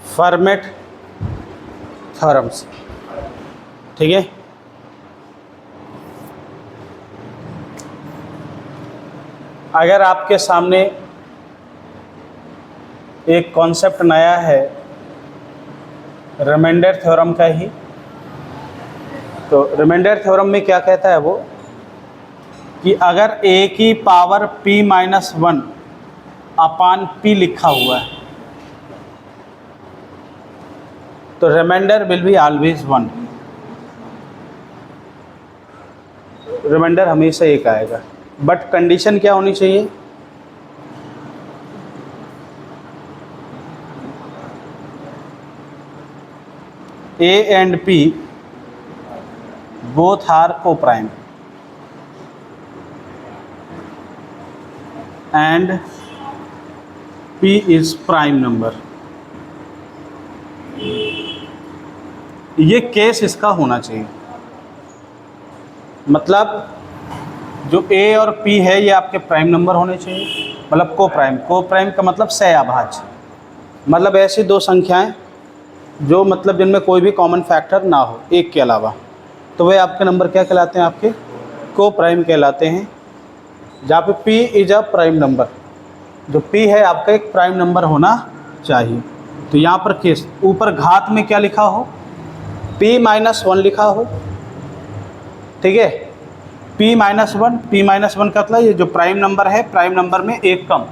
Format theorems, ठीक है। अगर आपके सामने एक कॉन्सेप्ट नया है रिमाइंडर थ्योरम का ही, तो रिमाइंडर थ्योरम में क्या कहता है वो कि अगर a की पावर p-1 अपान p लिखा हुआ है तो reminder will be always 1, reminder हमेशा एक आएगा। बट कंडीशन क्या होनी चाहिए, a and p both are coprime p is prime number. ये केस इसका होना चाहिए, मतलब जो a और p है ये आपके प्राइम नंबर होने चाहिए, मतलब को प्राइम का मतलब सहअभाज्य, मतलब ऐसी दो संख्याएं जो मतलब जिनमें कोई भी कॉमन फैक्टर ना हो एक के अलावा, तो वे आपके नंबर क्या कहलाते हैं, आपके को प्राइम कहलाते हैं। जहाँ पे p is a prime number, जो p है आपका एक प्राइम नंबर होना चाहिए। तो यहाँ पर केस ऊपर घात में क्या लिखा हो, p-1 लिखा हो, ठीक है। p-1 का मतलब ये जो प्राइम नंबर है, प्राइम नंबर में एक कम,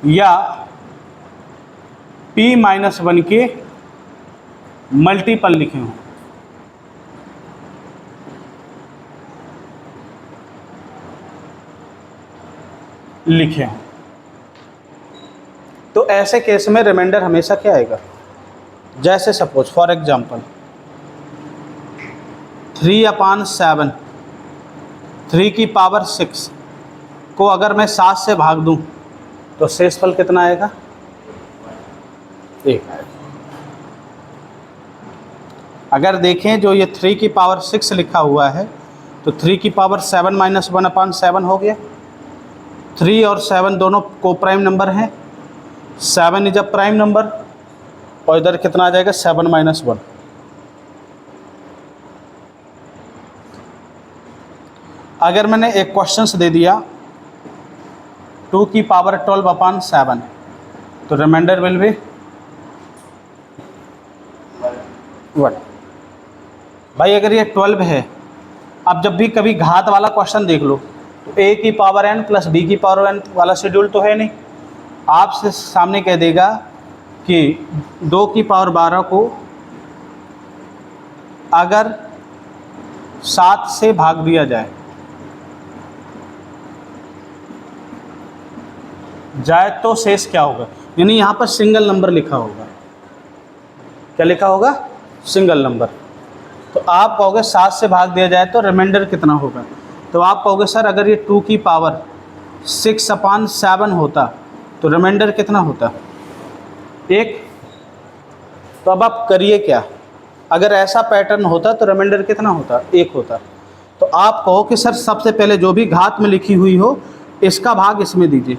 या p-1 के मल्टीपल लिखे हों, तो ऐसे केस में रिमाइंडर हमेशा क्या आएगा, जैसे सपोज फॉर एग्जांपल 3/7, 3 की पावर 6 को अगर मैं 7 से भाग दूं तो शेषफल कितना आएगा, 1 आएगा। अगर देखें जो ये 3 की पावर 6 लिखा हुआ है तो 3 की पावर 7 - 1/7 हो गया। 3 और 7 दोनों को प्राइम नंबर हैं, 7 इज अ प्राइम नंबर, और इधर कितना आ जाएगा 7 - 1। अगर मैंने एक क्वेश्चन दे दिया 2 की पावर 12/7 तो रिमाइंडर विल बी 1। भाई अगर ये 12 है, अब जब भी कभी घात वाला क्वेश्चन देख लो तो a की पावर n प्लस b की पावर n वाला शेड्यूल तो है नहीं, आपसे सामने कह देगा कि 2 की पावर 12 को अगर 7 से भाग दिया जाए तो शेष क्या होगा, यानी यहाँ पर सिंगल नंबर लिखा होगा। क्या लिखा होगा, सिंगल नंबर। तो आप कहोगे 7 से भाग दिया जाए तो रिमाइंडर कितना होगा, तो आप कहोगे सर अगर ये 2 की पावर 6/7 होता तो रिमाइंडर कितना होता, 1। तो अब आप करिए क्या, अगर ऐसा पैटर्न होता तो रिमाइंडर कितना होता, 1 होता। तो आप कहो कि सर सबसे पहले जो भी घात में लिखी हुई हो इसका भाग इसमें दीजिए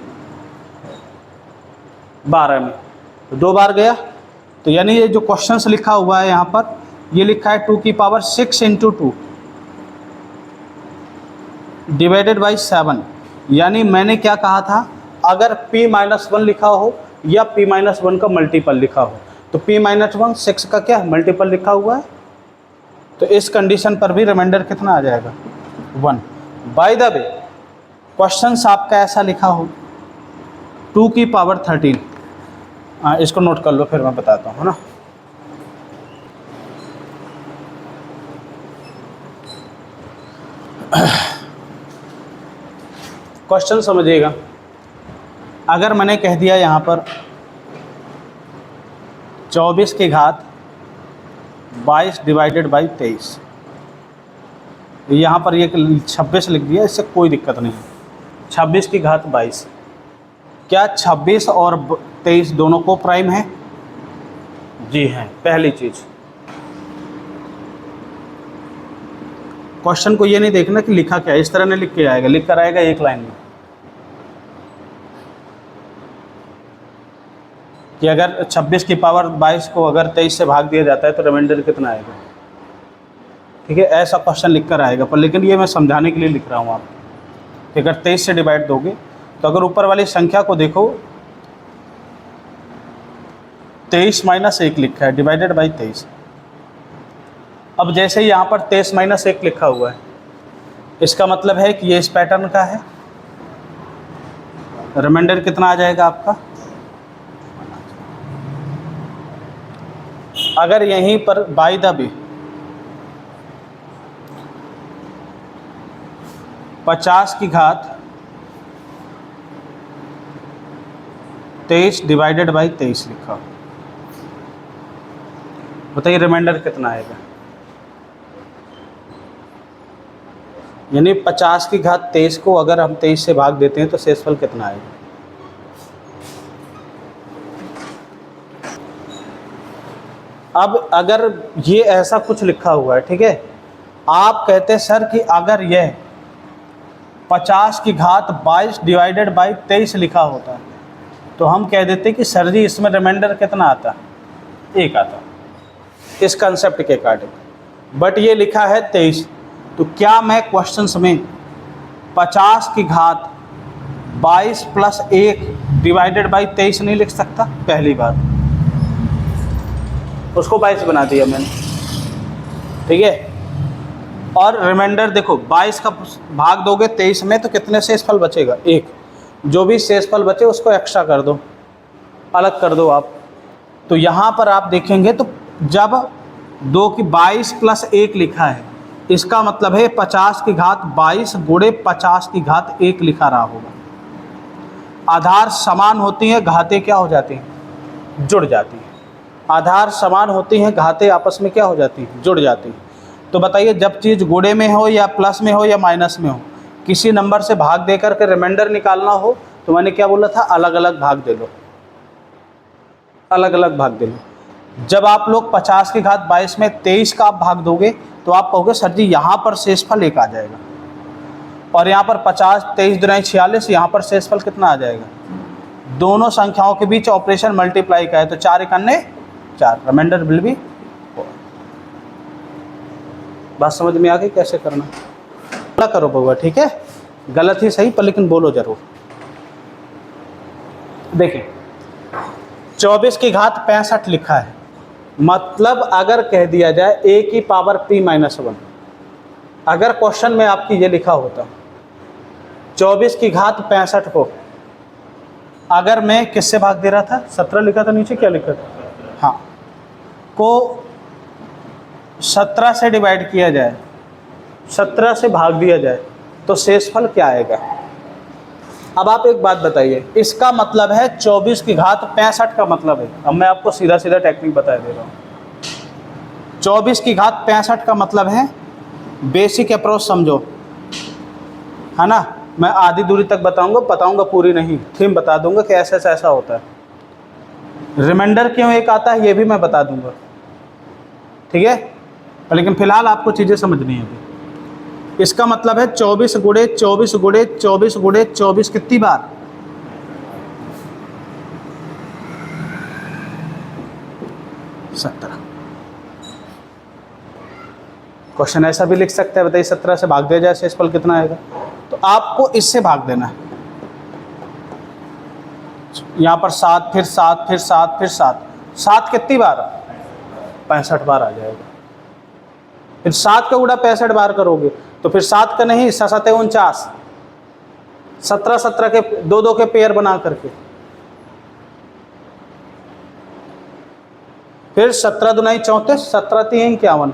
12 में, तो 2 बार गया। तो यानी ये जो क्वेश्चंस लिखा हुआ है यहाँ पर ये लिखा है 2 की पावर 6 × 2 डिवाइडेड बाई 7, यानी मैंने क्या कहा था, अगर p-1 लिखा हो या p-1 का मल्टीपल लिखा हो तो p-1 6 का क्या मल्टीपल लिखा हुआ है, तो इस कंडीशन पर भी रिमाइंडर कितना आ जाएगा, 1। बाय द वे क्वेश्चन आपका ऐसा लिखा हो 2 की पावर 13, इसको नोट कर लो फिर मैं बताता हूँ, है ना। क्वेश्चन समझिएगा, अगर मैंने कह दिया यहाँ पर 24 की घात 22 डिवाइडेड बाई 23, यहाँ पर ये 26 लिख दिया, इससे कोई दिक्कत नहीं है। 26 की घात 22, क्या 26 और 23 दोनों को प्राइम है, जी हैं। पहली चीज़ क्वेश्चन को ये नहीं देखना कि लिखा क्या है, इस तरह नहीं लिख के आएगा, लिख कर आएगा एक लाइन में कि अगर 26 की पावर 22 को अगर 23 से भाग दिया जाता है तो रिमाइंडर कितना आएगा। ठीक है, ऐसा क्वेश्चन लिख कर आएगा, पर लेकिन ये मैं समझाने के लिए लिख रहा हूँ आपको कि अगर 23 से डिवाइड दोगे तो अगर ऊपर वाली संख्या को देखो 23 - 1 लिखा है डिवाइडेड बाई 23। अब जैसे ही यहाँ पर 23 - 1 लिखा हुआ है, इसका मतलब है कि ये इस पैटर्न का है। रिमाइंडर कितना आ जाएगा आपका। अगर यहीं पर बाय द वे 50 की घात 23 डिवाइडेड बाई 23 लिखा, बताइए रिमाइंडर कितना आएगा। यानी 50 की घात 23 को अगर हम 23 से भाग देते हैं तो शेषफल कितना आएगा। अब अगर ये ऐसा कुछ लिखा हुआ है, ठीक है, आप कहते हैं सर कि अगर यह 50 की घात 22 डिवाइडेड बाई 23 लिखा होता तो हम कह देते कि सर जी इसमें रिमाइंडर कितना आता, 1 आता, इस कंसेप्ट के अकॉर्डिंग। बट ये लिखा है 23, तो क्या मैं क्वेश्चंस में 50 की घात 22 + 1 डिवाइडेड बाई 23 नहीं लिख सकता। पहली बात, उसको 22 बना दिया मैंने, ठीक है। और रिमाइंडर देखो 22 का भाग दोगे 23 में तो कितने शेषफल बचेगा, 1। जो भी शेषफल बचे उसको एक्स्ट्रा कर दो, अलग कर दो आप। तो यहाँ पर आप देखेंगे तो जब 2 की 22 + 1 लिखा है, इसका मतलब है 50 की घात 22 गुणे 50 की घात 1 लिखा रहा होगा। आधार समान होती हैं, घातें क्या हो जाती हैं, जुड़ जाती हैं। आधार समान होती हैं, घातें आपस में क्या हो जाती हैं, जुड़ जाती हैं। तो बताइए जब चीज़ गुणे में हो या प्लस में हो या माइनस में हो, किसी नंबर से भाग देकर के रिमाइंडर निकालना हो तो मैंने क्या बोला था, अलग अलग भाग दे लो, अलग अलग भाग दे लो। जब आप लोग 50 की घात 22 में 23 का आप भाग दोगे तो आप कहोगे सर जी यहाँ पर शेषफल 1 आ जाएगा, और यहाँ पर 50 23 × 46, यहाँ पर शेषफल कितना आ जाएगा। दोनों संख्याओं के बीच ऑपरेशन मल्टीप्लाई का है तो 4 × 1 = 4, रिमाइंडर विल बी 4। बात समझ में आ गई कैसे करना, पूरा करो बउआ, ठीक है, गलत ही सही पर लेकिन बोलो जरूर। देखिए 24 की घात 65 लिखा है, मतलब अगर कह दिया जाए a की पावर p - 1, अगर क्वेश्चन में आपकी ये लिखा होता 24 की घात 65 को अगर मैं किससे भाग दे रहा था, 17 लिखा था, नीचे क्या लिखा था, हाँ, को 17 से डिवाइड किया जाए, 17 से भाग दिया जाए तो शेषफल क्या आएगा। अब आप एक बात बताइए, इसका मतलब है 24 की घात 65 का मतलब है, अब मैं आपको सीधा सीधा टेक्निक बता दे रहा हूँ। 24 की घात 65 का मतलब है, बेसिक अप्रोच समझो, है ना। मैं आधी दूरी तक बताऊंगा पूरी नहीं, थीम बता दूंगा कि ऐसा ऐसा होता है। रिमाइंडर क्यों 1 आता है ये भी मैं बता दूंगा, ठीक है, लेकिन फिलहाल आपको चीज़ें समझनी है अभी। इसका मतलब है 24 गुणे 24 गुणे 24 गुणे 24 कितनी बार, 17। क्वेश्चन ऐसा भी लिख सकते हैं, बताइए 17 से भाग दिया जाए शेषफल कितना आएगा। तो आपको इससे भाग देना है, यहाँ पर 7 फिर 7 फिर 7 फिर 7, 7 कितनी बार, 65 बार आ जाएगा। फिर 7 का गुणा 65 बार करोगे तो फिर 7 का नहीं, 7 × 7 = 49, 17 17 के 2 2 के पेयर बना करके, फिर 17 × 2 = 34, 17 × 3 = 51।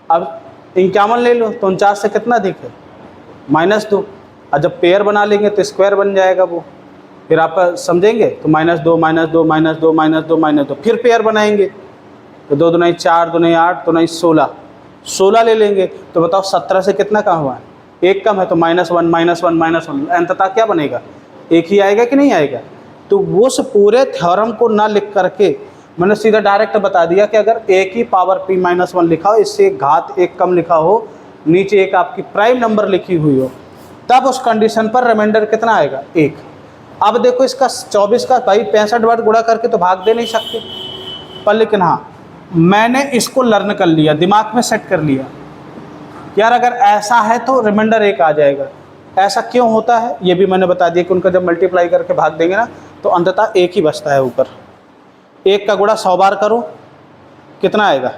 अब 51 ले लो तो 49 से कितना दिखे, -2, और जब पेयर बना लेंगे तो स्क्वायर बन जाएगा वो, फिर आप समझेंगे तो -2 -2 -2 -2 -2, फिर पेयर बनाएंगे तो 2 × 2 = 4, 2 × 8, 2 × 16, 16 ले लेंगे तो बताओ 17 से कितना कम हुआ है, 1 कम है तो -1 -1 -1, अंततः क्या बनेगा, 1 ही आएगा कि नहीं आएगा। तो उस पूरे थ्योरम को ना लिख करके मैंने सीधा डायरेक्ट बता दिया कि अगर a की पावर p - 1 लिखा हो, इससे घात 1 कम लिखा हो नीचे एक आपकी प्राइम नंबर लिखी हुई हो, तब उस कंडीशन पर रिमाइंडर कितना आएगा? 1। अब देखो इसका 24 का भाई 65 बार गुणा करके तो भाग दे नहीं सकते, पर लेकिन हाँ मैंने इसको लर्न कर लिया, दिमाग में सेट कर लिया यार अगर ऐसा है तो रिमाइंडर 1 आ जाएगा। ऐसा क्यों होता है ये भी मैंने बता दिया कि उनका जब मल्टीप्लाई करके भाग देंगे ना तो अंततः 1 ही बचता है ऊपर। 1 का गुणा 100 बार करो, कितना आएगा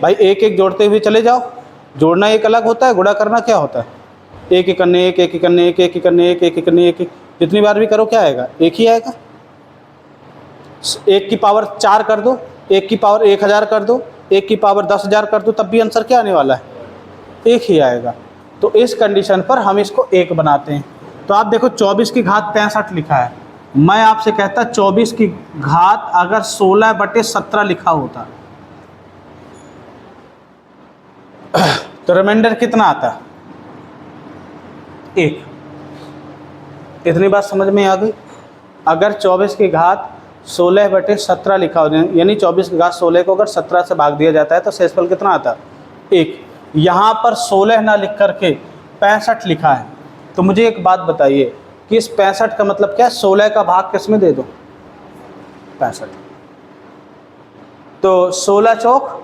भाई? 1 1 जोड़ते हुए चले जाओ, जोड़ना एक अलग होता है, गुणा करना क्या होता है? 1 1 करने 1 1 करने 1 1 करने 1 1 करने 1 1, जितनी बार भी करो क्या आएगा? 1 ही आएगा। 1 की पावर 4 कर दो, 1 की पावर 1000 कर दो, 1 की पावर 10,000 कर दो, तब भी आंसर क्या आने वाला है? 1 ही आएगा। तो इस कंडीशन पर हम इसको 1 बनाते हैं। तो आप देखो 24 की घात 65 लिखा है, मैं आपसे कहता 24 की घात अगर 16/17 लिखा होता तो रिमाइंडर कितना आता? 1। इतनी बात समझ में आ गई? अगर 24 की घात 16/17 लिखा हो, यानी 24 की घात 16 को अगर 17 से भाग दिया जाता है तो शेषफल कितना आता? 1। यहाँ पर 16 ना लिख करके 65 लिखा है, तो मुझे एक बात बताइए कि इस 65 का मतलब क्या है? 16 का भाग किस में दे दो? 65। तो 16 चौक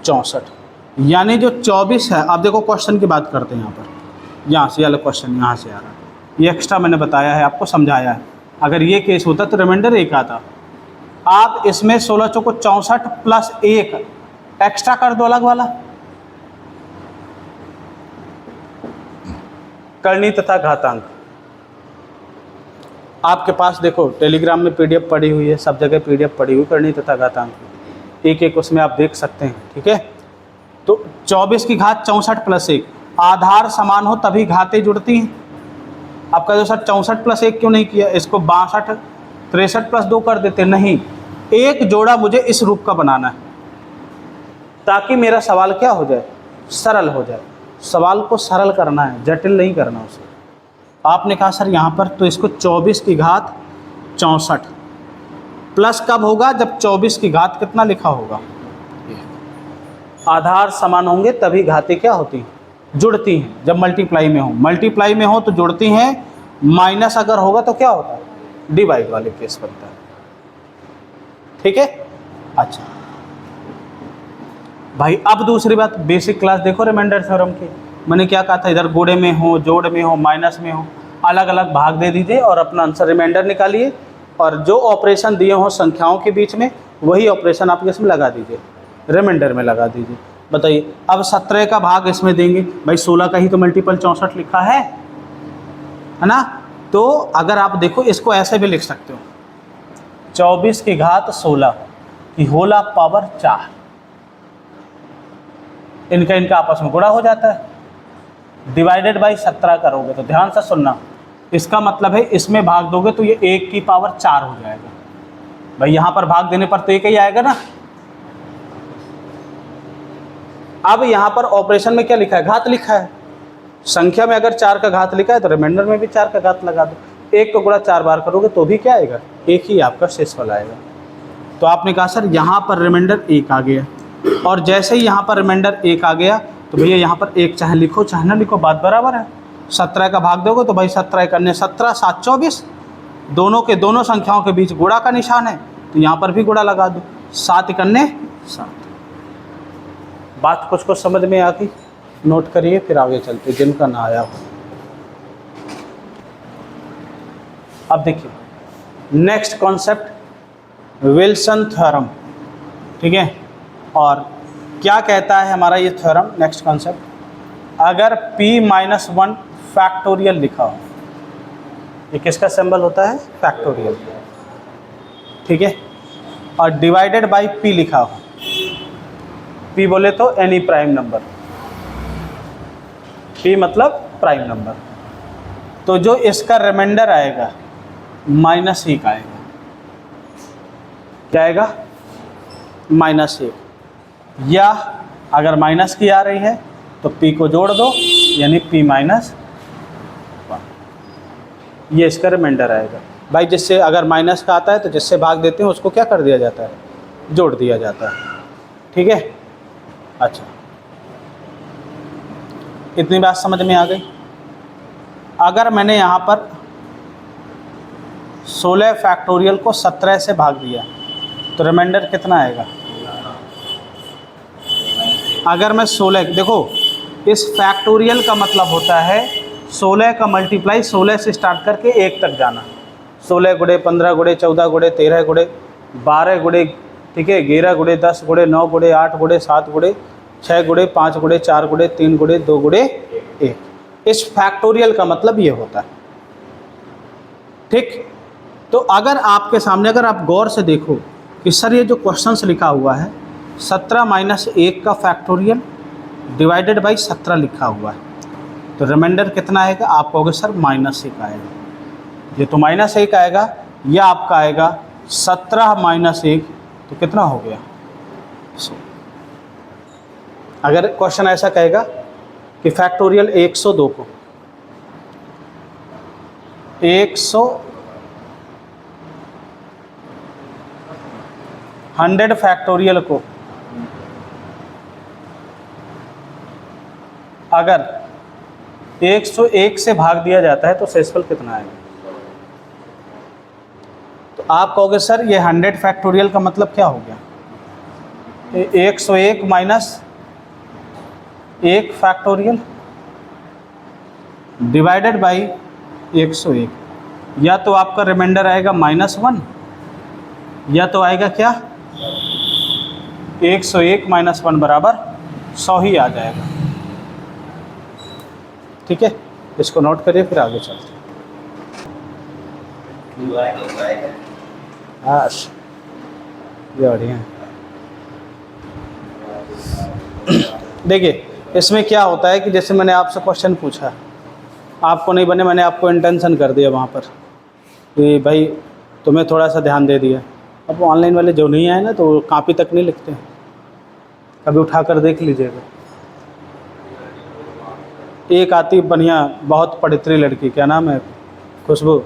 64, यानी जो 24 है। आप देखो क्वेश्चन की बात करते हैं, यहाँ पर यहाँ से अलग क्वेश्चन यहाँ से आ रहा है, ये एक्स्ट्रा मैंने बताया है आपको, समझाया है। अगर ये केस होता तो रिमाइंडर 1 आता। आप इसमें 16 चौको 64 प्लस 1 एक्स्ट्रा कर दो अलग वाला, करनी तथा घातांक। आपके पास देखो टेलीग्राम में PDF पड़ी हुई है, सब जगह PDF पड़ी हुई करनी तथा घातांक, एक एक उसमें आप देख सकते हैं, ठीक है। तो 24 की घात 64 प्लस 1, आधार समान हो तभी घातें जुड़ती हैं। आपका जो सर 64 प्लस 1 क्यों नहीं किया? इसको 62 63 प्लस 2 कर देते। नहीं, एक जोड़ा मुझे इस रूप का बनाना है ताकि मेरा सवाल क्या हो जाए? सरल हो जाए। सवाल को सरल करना है, जटिल नहीं करना उसे। आपने कहा सर यहाँ पर, तो इसको 24 की घात 64 प्लस कब होगा? जब 24 की घात कितना लिखा होगा? आधार समान होंगे तभी घातें क्या होती हैं? जुड़ती हैं। जब मल्टीप्लाई में हो, मल्टीप्लाई में हो तो जुड़ती हैं, माइनस अगर होगा तो क्या होता है? डिवाइड वाले केस बनता है, ठीक है। अच्छा भाई अब दूसरी बात, बेसिक क्लास देखो रिमाइंडर थ्योरम की। मैंने क्या कहा था? इधर गुणे में हो, जोड़ में हो, माइनस में हो, अलग अलग भाग दे दीजिए और अपना आंसर रिमाइंडर निकालिए, और जो ऑपरेशन दिए हों संख्याओं के बीच में वही ऑपरेशन आप इसमें लगा दीजिए, रिमाइंडर में लगा दीजिए। बताइए अब 17 का भाग इसमें देंगे, भाई 16 का ही तो मल्टीपल 64 लिखा है ना। तो अगर आप देखो इसको ऐसे भी लिख सकते हो, 24 की घात 16 की होला पावर 4, इनका आपस में गुणा हो जाता है, डिवाइडेड बाई 17 करोगे तो ध्यान से सुनना, इसका मतलब है इसमें भाग दोगे तो ये 1 की पावर 4 हो जाएगा। भाई यहाँ पर भाग देने पर तो 1 ही आएगा ना। अब यहाँ पर ऑपरेशन में क्या लिखा है? घात लिखा है। संख्या में अगर 4 का घात लिखा है तो रिमाइंडर में भी 4 का घात लगा दो। 1 को गुणा 4 बार करोगे तो भी क्या आएगा? 1 ही आपका शेषफल आएगा। तो आपने कहा सर यहाँ पर रिमाइंडर 1 आ गया, और जैसे ही यहाँ पर रिमाइंडर 1 आ गया तो भैया यहाँ पर 1 चाहे लिखो चाहे ना लिखो, बात बराबर है। 17 का भाग दोगे तो भाई 17 करने 17 7 24, दोनों के दोनों संख्याओं के बीच गुणा का निशान है, तो यहाँ पर भी गुणा लगा दो, 7 करने 7। बात कुछ कुछ समझ में आ गई? नोट करिए, फिर आगे चलते जिनका ना आया हो। अब देखिए नेक्स्ट कॉन्सेप्ट विल्सन थ्योरम, ठीक है। और क्या कहता है हमारा ये थ्योरम? नेक्स्ट कॉन्सेप्ट, अगर p-1 फैक्टोरियल लिखा हो, ये किसका सिंबल होता है? फैक्टोरियल, ठीक है, और डिवाइडेड बाई p लिखा हो, p बोले तो एनी प्राइम नंबर, p मतलब प्राइम नंबर, तो जो इसका रिमाइंडर आएगा -1 आएगा। क्या आएगा? -1, या अगर माइनस की आ रही है तो p को जोड़ दो, यानी p-1, ये इसका रिमाइंडर आएगा। भाई जिससे अगर माइनस का आता है तो जिससे भाग देते हैं उसको क्या कर दिया जाता है? जोड़ दिया जाता है, ठीक है। अच्छा इतनी बात समझ में आ गई। अगर मैंने यहाँ पर 16 फैक्टोरियल को 17 से भाग दिया तो रिमाइंडर कितना आएगा? अगर मैं 16, देखो इस फैक्टोरियल का मतलब होता है 16 का मल्टीप्लाई 16 से स्टार्ट करके 1 तक जाना। 16 गुणे 15 गुणे 14 गुणे 13 गुणे 12 गुणे, ठीक है, 11 गुणे 10 गुणे 9 गुणे 8 गुणे 7 गुणे 6 गुणे 5 गुणे 4 गुणे 3 गुणे 2 गुणे 1। इस फैक्टोरियल का मतलब ये होता है। ठीक, तो अगर आपके सामने, अगर आप गौर से देखो कि सर ये जो क्वेश्चंस लिखा हुआ है 17 माइनस 1 का फैक्टोरियल डिवाइडेड बाई 17 लिखा हुआ है, तो रिमाइंडर कितना आएगा? आप कहोगे सर -1 आएगा। ये तो -1 आएगा, या आपका आएगा 17 माइनस 1, तो कितना हो गया? अगर क्वेश्चन ऐसा कहेगा कि फैक्टोरियल 102 को 100 फैक्टोरियल को अगर 101 से भाग दिया जाता है तो शेषफल कितना आएगा? तो आप कहोगे सर ये 100 फैक्टोरियल का मतलब क्या हो गया? 101 माइनस 1 फैक्टोरियल डिवाइडेड बाई 101, या तो आपका रिमाइंडर आएगा -1, या तो आएगा क्या 101 माइनस 1 बराबर 100 ही आ जाएगा। ठीक है, इसको नोट करिए, फिर आगे चलते हैं। हाँ ये बढ़िया। देखिए इसमें क्या होता है कि जैसे मैंने आपसे क्वेश्चन पूछा, आपको नहीं बने, मैंने आपको इंटेंशन कर दिया वहाँ पर कि भाई तुम्हें थोड़ा सा ध्यान दे दिया। अब वो ऑनलाइन वाले जो नहीं आए ना तो वो कॉपी तक नहीं लिखते हैं, कभी उठा कर देख लीजिएगा। एक आती बढ़िया बहुत पवित्री लड़की, क्या नाम है, खुशबू,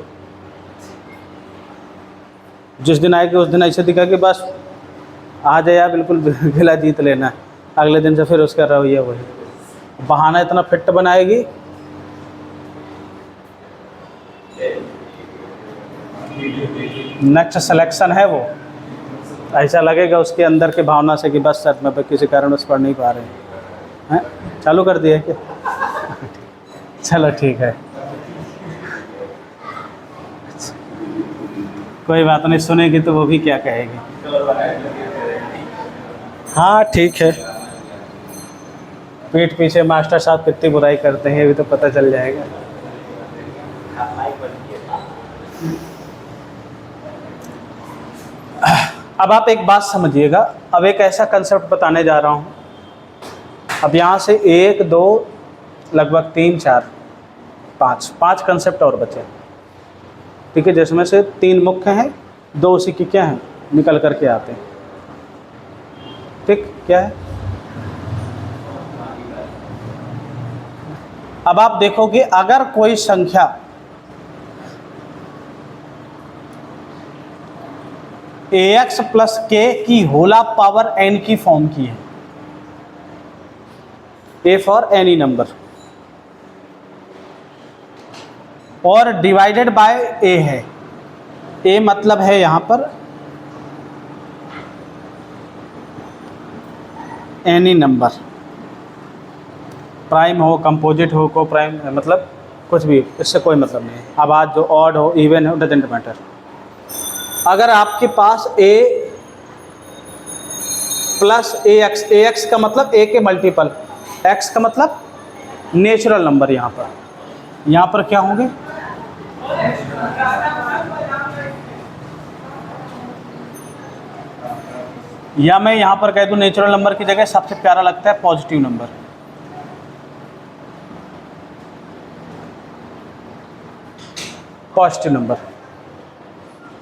जिस दिन आएगी उस दिन ऐसे दिखा कि बस आ जाए बिल्कुल गिला जीत लेना है, अगले दिन से फिर उसका रवैया वही बहाना इतना फिट बनाएगी। नेक्स्ट सिलेक्शन है वो, ऐसा लगेगा उसके अंदर के भावना से कि बस सर मैं किसी कारण उस पढ़ नहीं पा रहे हैं। चालू कर दिया क्या? चलो ठीक है, कोई बात नहीं, सुनेगी तो वो भी क्या कहेगी। हाँ ठीक है, पीठ पीछे मास्टर साहब कितनी बुराई करते हैं ये भी तो पता चल जाएगा। अब आप एक बात समझिएगा, अब एक ऐसा कंसेप्ट बताने जा रहा हूँ। अब यहाँ से 1 2 लगभग 3 4 5 कंसेप्ट और बचे, ठीक है, जिसमें से 3 मुख्य हैं, 2 उसी की क्या हैं निकल करके आते हैं। ठीक, क्या है? अब आप देखोगे अगर कोई संख्या ax प्लस k की होला पावर n की फॉर्म की है, a फॉर एनी नंबर, और डिवाइडेड बाय a है। a मतलब है यहां पर एनी नंबर, प्राइम हो, कंपोजिट हो, को प्राइम, मतलब कुछ भी, इससे कोई मतलब नहीं है। अब आज जो ऑड हो, इवन हो, डजेंट मैटर। अगर आपके पास a प्लस ax का मतलब a के मल्टीपल, x का मतलब नेचुरल नंबर, यहाँ पर क्या होंगे? या मैं यहाँ पर कह दूँ नेचुरल नंबर की जगह सबसे प्यारा लगता है पॉजिटिव नंबर। पॉजिटिव नंबर,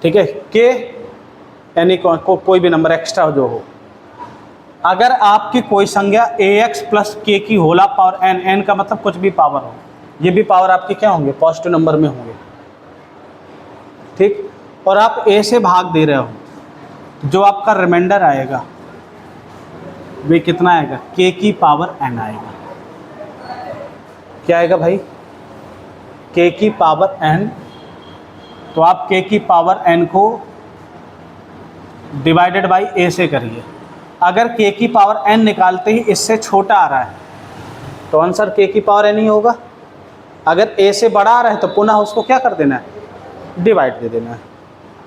ठीक है, के यानी कोई भी नंबर एक्स्ट्रा जो हो। अगर आपकी कोई संख्या ax प्लस के की होला पावर n, n का मतलब कुछ भी पावर हो, ये भी पावर आपकी क्या होंगे? पॉजिटिव नंबर में होंगे। ठीक, और आप a से भाग दे रहे हो, जो आपका रिमाइंडर आएगा वे कितना आएगा? k की पावर n आएगा। क्या आएगा भाई, k की पावर n। तो आप k की पावर n को डिवाइडेड बाई a से करिए। अगर k की पावर n निकालते ही इससे छोटा आ रहा है तो आंसर k की पावर n ही होगा। अगर a से बड़ा आ रहा है तो पुनः उसको क्या कर देना है, डिवाइड दे देना है।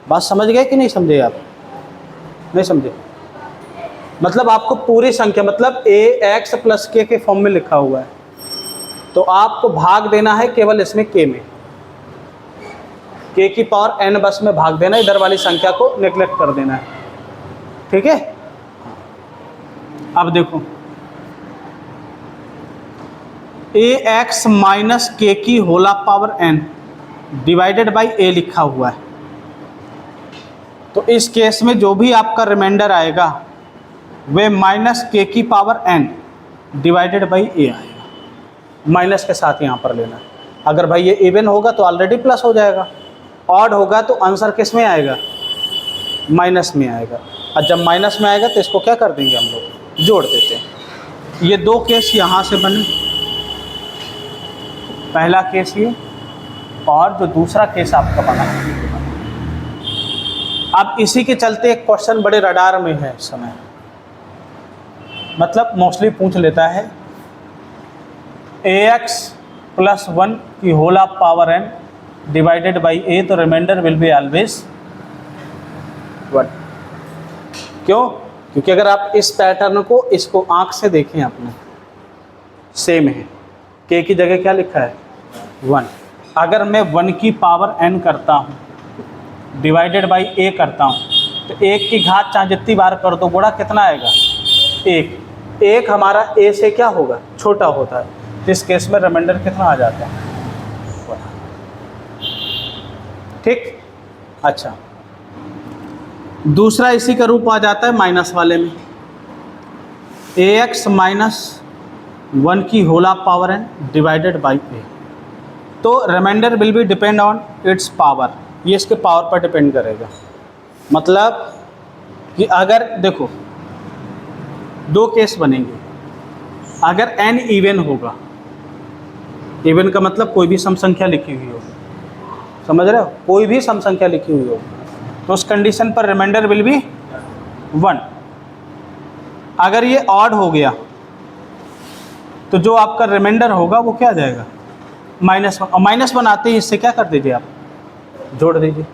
बात समझ गए कि नहीं समझे आप? नहीं समझे? मतलब आपको पूरी संख्या, मतलब ax प्लस k के फॉर्म में लिखा हुआ है, तो आपको भाग देना है केवल इसमें k में, k की पावर n बस में भाग देना, इधर वाली संख्या को नेग्लेक्ट कर देना है। ठीक है, अब देखो ax माइनस k की होला power n divided by a लिखा हुआ है। तो इस केस में जो भी आपका रिमाइंडर आएगा वे माइनस k की power n divided by a आएगा। माइनस के साथ यहाँ पर लेना है। अगर भाई ये इवन होगा तो ऑलरेडी प्लस हो जाएगा, ऑड होगा तो आंसर किस में आएगा, माइनस में आएगा। और जब माइनस में आएगा तो इसको क्या कर देंगे हम लोग, जोड़ देते हैं। ये दो केस यहाँ से बने, पहला केस ये और जो दूसरा केस आपका बना। अब इसी के चलते एक क्वेश्चन बड़े रडार में है इस समय, मतलब मोस्टली पूछ लेता है ax प्लस 1 की होला power n divided by a, तो रिमाइंडर विल बी ऑलवेज 1। क्यों? क्योंकि अगर आप इस पैटर्न को, इसको आंख से देखें आपने, सेम है। k की जगह क्या लिखा है, 1। अगर मैं 1 की पावर n करता हूँ डिवाइडेड बाई a करता हूँ तो 1 की घात चाहे जितनी बार कर दो गुणा कितना आएगा, 1। 1 हमारा a से क्या होगा, छोटा होता है। इस केस में रिमाइंडर कितना आ जाता है, 1। ठीक, अच्छा दूसरा इसी का रूप आ जाता है माइनस वाले में, ax माइनस 1 की होला power n divided by a। तो reminder will be depend on its power, ये इसके पावर पर डिपेंड करेगा। मतलब कि अगर देखो दो केस बनेंगे, अगर n इवन होगा, इवन का मतलब कोई भी सम संख्या लिखी हुई होगी, समझ रहे हो, कोई भी सम संख्या लिखी हुई होगी, तो उस कंडीशन पर रिमाइंडर विल बी 1। अगर ये ऑड हो गया तो जो आपका रिमाइंडर होगा वो क्या आ जाएगा, -1। और -1 आते ही इससे क्या कर दीजिए, आप जोड़ दीजिए।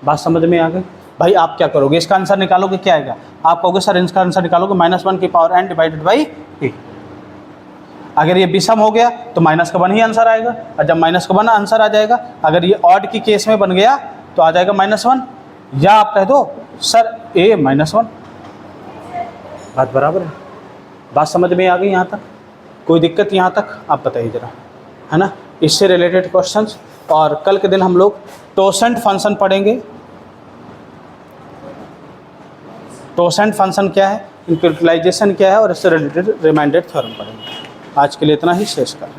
बात समझ में आ गई? भाई आप क्या करोगे, इसका आंसर निकालोगे, क्या आएगा, आप कहोगे सर इसका आंसर निकालोगे -1 की power n divided by a। अगर ये विषम हो गया तो माइनस का 1 ही आंसर आएगा, और जब माइनस का 1 आंसर आ जाएगा, अगर ये ऑड की केस में बन गया तो आ जाएगा -1, या आप कह दो सर a -1। बात बराबर है? बात समझ में आ गई यहाँ तक? कोई दिक्कत यहाँ तक आप बताइए ज़रा, है ना। इससे रिलेटेड क्वेश्चंस, और कल के दिन हम लोग टोसेंट फंक्शन पढ़ेंगे। टोसेंट फंक्शन क्या है, इनकी यूटिलाइजेशन क्या है, और इससे रिलेटेड रिमाइंडर थ्योरम पढ़ेंगे। आज के लिए इतना ही, शेष कर।